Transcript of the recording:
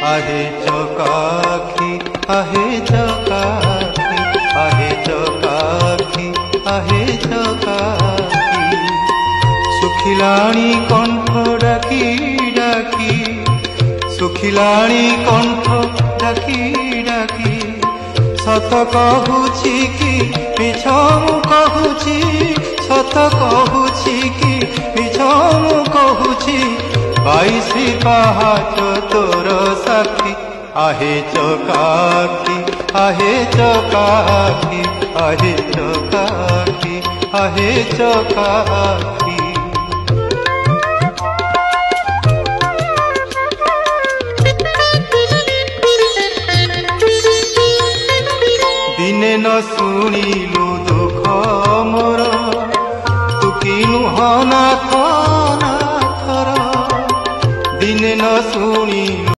आहे चकाखी आहे चकाखी आहे चकाखी आहे चकाखी सुखिलाणी कंठ डाकी डाकी सुखिलाणी कंठ डाकी डाकी सत कहूची कि मिछ मु कहूची सत कहूची कि मिछ मु कहूची 22 पहाच तोर साक्षी आहे चकाखी आहे चकाखी आहे चकाखी आहे चकाखी दिने न शुणिलु दुख मोर तू किनुह नाथ नाथर दिने न शुणी